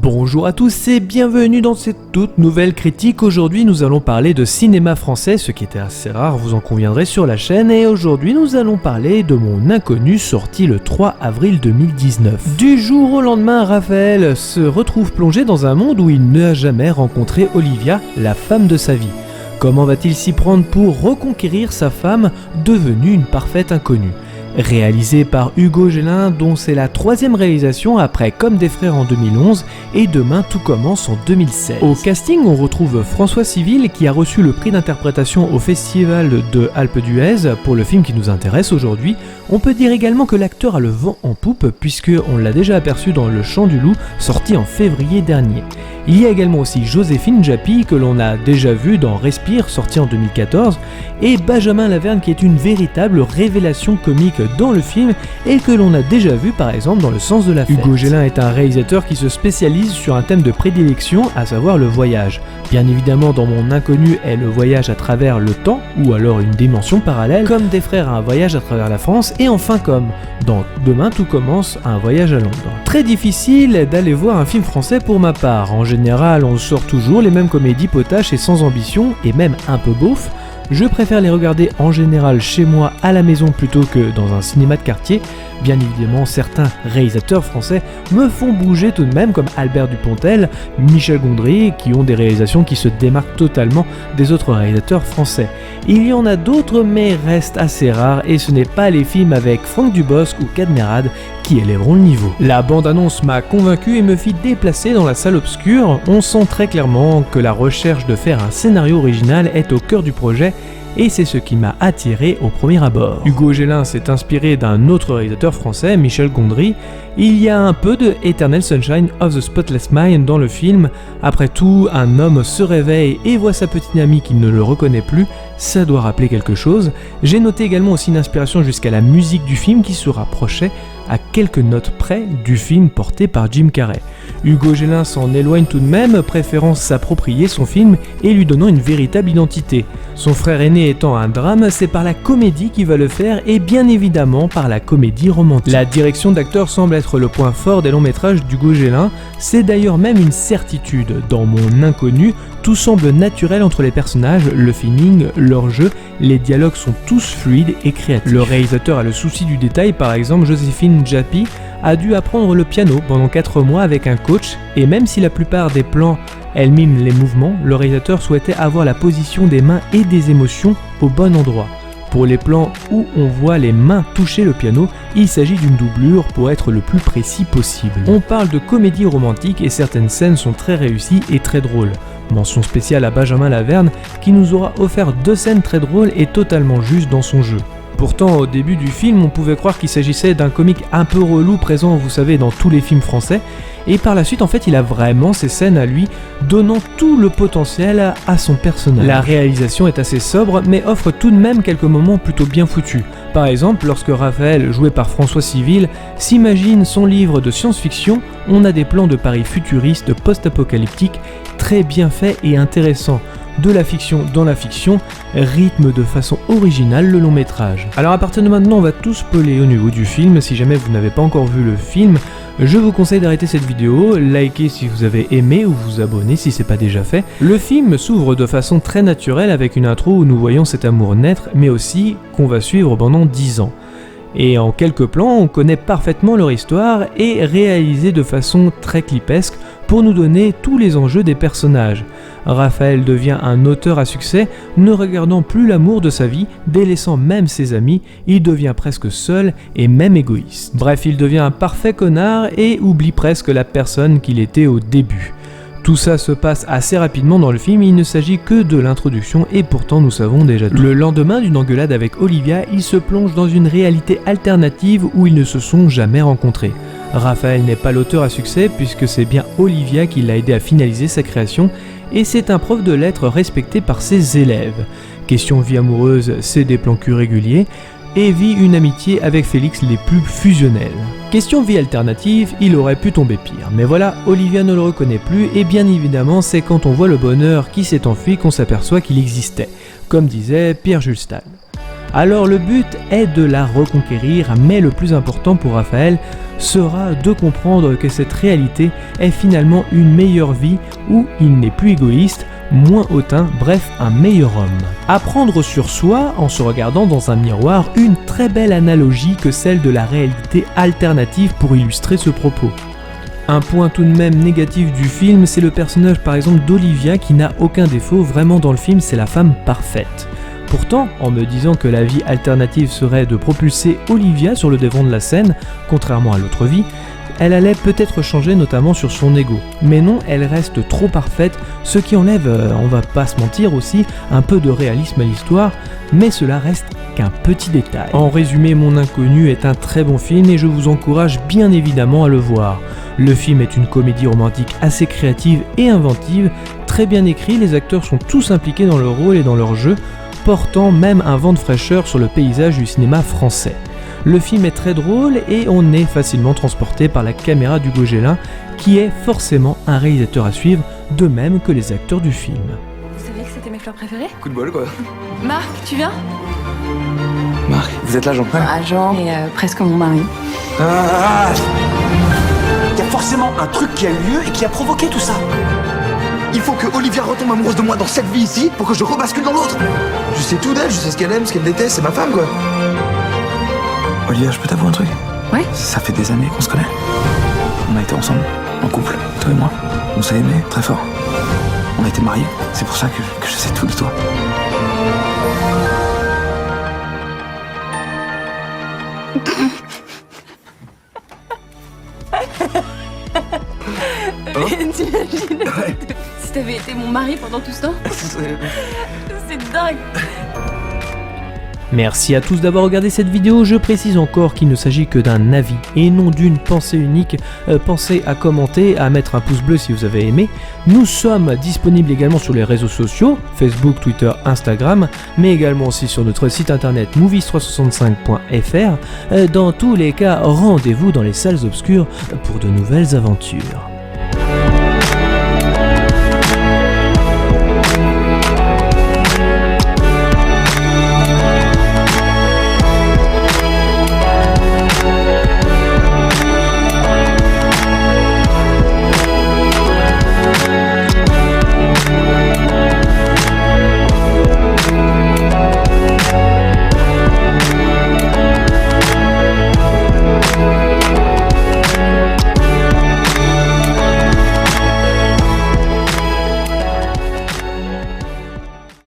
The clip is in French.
Bonjour à tous et bienvenue dans cette toute nouvelle critique. Aujourd'hui nous allons parler de cinéma français, ce qui était assez rare, vous en conviendrez, sur la chaîne. Et aujourd'hui nous allons parler de Mon Inconnu, sorti le 3 avril 2019. Du jour au lendemain, Raphaël se retrouve plongé dans un monde où il n'a jamais rencontré Olivia, la femme de sa vie. Comment va-t-il s'y prendre pour reconquérir sa femme, devenue une parfaite inconnue ? Réalisé par Hugo Gélin, dont c'est la troisième réalisation après Comme des frères en 2011 et Demain tout commence en 2016. Au casting, on retrouve François Civil qui a reçu le prix d'interprétation au Festival de Alpe d'Huez pour le film qui nous intéresse aujourd'hui. On peut dire également que l'acteur a le vent en poupe puisqu'on l'a déjà aperçu dans Le Chant du Loup, sorti en février dernier. Il y a également aussi Joséphine Japy que l'on a déjà vu dans Respire, sorti en 2014, et Benjamin Laverne qui est une véritable révélation comique dans le film et que l'on a déjà vu par exemple dans Le Sens de la fête. Hugo Gélin est un réalisateur qui se spécialise sur un thème de prédilection, à savoir le voyage. Bien évidemment, dans Mon Inconnu est le voyage à travers le temps ou alors une dimension parallèle, Comme des frères un voyage à travers la France, et enfin comme dans Demain tout commence un voyage à Londres. Très difficile d'aller voir un film français pour ma part. En général, on sort toujours les mêmes comédies potaches et sans ambition, et même un peu beauf. Je préfère les regarder en général chez moi à la maison plutôt que dans un cinéma de quartier. Bien évidemment, certains réalisateurs français me font bouger tout de même, comme Albert Dupontel, Michel Gondry, qui ont des réalisations qui se démarquent totalement des autres réalisateurs français. Il y en a d'autres, mais restent assez rares, et ce n'est pas les films avec Franck Dubosc ou Cadmerade qui élèveront le niveau. La bande-annonce m'a convaincu et me fit déplacer dans la salle obscure. On sent très clairement que la recherche de faire un scénario original est au cœur du projet, et c'est ce qui m'a attiré au premier abord. Hugo Gélin s'est inspiré d'un autre réalisateur français, Michel Gondry. Il y a un peu de Eternal Sunshine of the Spotless Mind dans le film. Après tout, un homme se réveille et voit sa petite amie qui ne le reconnaît plus, ça doit rappeler quelque chose. J'ai noté également aussi une inspiration jusqu'à la musique du film qui se rapprochait à quelques notes près du film porté par Jim Carrey. Hugo Gélin s'en éloigne tout de même, préférant s'approprier son film et lui donnant une véritable identité. Son frère aîné étant un drame, c'est par la comédie qu'il va le faire, et bien évidemment par la comédie romantique. La direction d'acteur semble être le point fort des longs métrages d'Hugo Gélin, c'est d'ailleurs même une certitude. Dans Mon Inconnu, tout semble naturel entre les personnages, le feeling, leur jeu, les dialogues sont tous fluides et créatifs. Le réalisateur a le souci du détail, par exemple Joséphine Japy a dû apprendre le piano pendant 4 mois avec un coach, et même si la plupart des plans elle mime les mouvements, le réalisateur souhaitait avoir la position des mains et des émotions au bon endroit. Pour les plans où on voit les mains toucher le piano, il s'agit d'une doublure pour être le plus précis possible. On parle de comédie romantique et certaines scènes sont très réussies et très drôles. Mention spéciale à Benjamin Laverne qui nous aura offert 2 scènes très drôles et totalement justes dans son jeu. Pourtant, au début du film, on pouvait croire qu'il s'agissait d'un comique un peu relou présent, vous savez, dans tous les films français. Et par la suite, en fait, il a vraiment ses scènes à lui, donnant tout le potentiel à son personnage. La réalisation est assez sobre, mais offre tout de même quelques moments plutôt bien foutus. Par exemple, lorsque Raphaël, joué par François Civil, s'imagine son livre de science-fiction, on a des plans de Paris futuriste, post-apocalyptique, très bien faits et intéressants. De la fiction dans la fiction, rythme de façon originale le long métrage. Alors à partir de maintenant, on va tout spoiler au niveau du film. Si jamais vous n'avez pas encore vu le film, je vous conseille d'arrêter cette vidéo, likez si vous avez aimé ou vous abonner si c'est pas déjà fait. Le film s'ouvre de façon très naturelle avec une intro où nous voyons cet amour naître, mais aussi qu'on va suivre pendant 10 ans. Et en quelques plans, on connaît parfaitement leur histoire et réalisé de façon très clipesque pour nous donner tous les enjeux des personnages. Raphaël devient un auteur à succès, ne regardant plus l'amour de sa vie, délaissant même ses amis, il devient presque seul et même égoïste. Bref, il devient un parfait connard et oublie presque la personne qu'il était au début. Tout ça se passe assez rapidement dans le film, il ne s'agit que de l'introduction et pourtant nous savons déjà tout. Le lendemain d'une engueulade avec Olivia, il se plonge dans une réalité alternative où ils ne se sont jamais rencontrés. Raphaël n'est pas l'auteur à succès puisque c'est bien Olivia qui l'a aidé à finaliser sa création et c'est un prof de lettres respecté par ses élèves. Question vie amoureuse, c'est des plans cul réguliers. et vit une amitié avec Félix les plus fusionnelles. Question vie alternative, il aurait pu tomber pire, mais voilà, Olivia ne le reconnaît plus et bien évidemment c'est quand on voit le bonheur qui s'est enfui qu'on s'aperçoit qu'il existait, comme disait Pierre-Jules Stahl. Alors le but est de la reconquérir, mais le plus important pour Raphaël sera de comprendre que cette réalité est finalement une meilleure vie où il n'est plus égoïste, moins hautain, bref un meilleur homme. Apprendre sur soi en se regardant dans un miroir, une très belle analogie que celle de la réalité alternative pour illustrer ce propos. Un point tout de même négatif du film, c'est le personnage par exemple d'Olivia qui n'a aucun défaut, vraiment dans le film c'est la femme parfaite. Pourtant, en me disant que la vie alternative serait de propulser Olivia sur le devant de la scène, contrairement à l'autre vie, elle allait peut-être changer notamment sur son ego. Mais non, elle reste trop parfaite, ce qui enlève, on va pas se mentir aussi, un peu de réalisme à l'histoire, mais cela reste qu'un petit détail. En résumé, Mon Inconnu est un très bon film et je vous encourage bien évidemment à le voir. Le film est une comédie romantique assez créative et inventive, très bien écrit, les acteurs sont tous impliqués dans leur rôle et dans leur jeu, portant même un vent de fraîcheur sur le paysage du cinéma français. Le film est très drôle et on est facilement transporté par la caméra d'Hugo Gélin, qui est forcément un réalisateur à suivre, de même que les acteurs du film. Vous saviez que c'était mes fleurs préférées ? Coup de bol quoi. Marc, tu viens ? Marc, vous êtes l'agent. Agent et presque mon mari. Il y a forcément un truc qui a eu lieu et qui a provoqué tout ça. Il faut que Olivia retombe amoureuse de moi dans cette vie ici pour que je rebascule dans l'autre. Je sais tout d'elle, je sais ce qu'elle aime, ce qu'elle déteste, c'est ma femme quoi. Olivia, je peux t'avouer un truc ? Ouais. Ça fait des années qu'on se connaît. On a été ensemble, en couple, toi et moi. On s'est aimés très fort. On a été mariés, c'est pour ça que je sais tout de toi. T'imagines si t'avais été mon mari pendant tout ce temps ? C'est dingue. Merci à tous d'avoir regardé cette vidéo, je précise encore qu'il ne s'agit que d'un avis et non d'une pensée unique. Pensez à commenter, à mettre un pouce bleu si vous avez aimé. Nous sommes disponibles également sur les réseaux sociaux, Facebook, Twitter, Instagram, mais également aussi sur notre site internet movies365.fr. Dans tous les cas, rendez-vous dans les salles obscures pour de nouvelles aventures.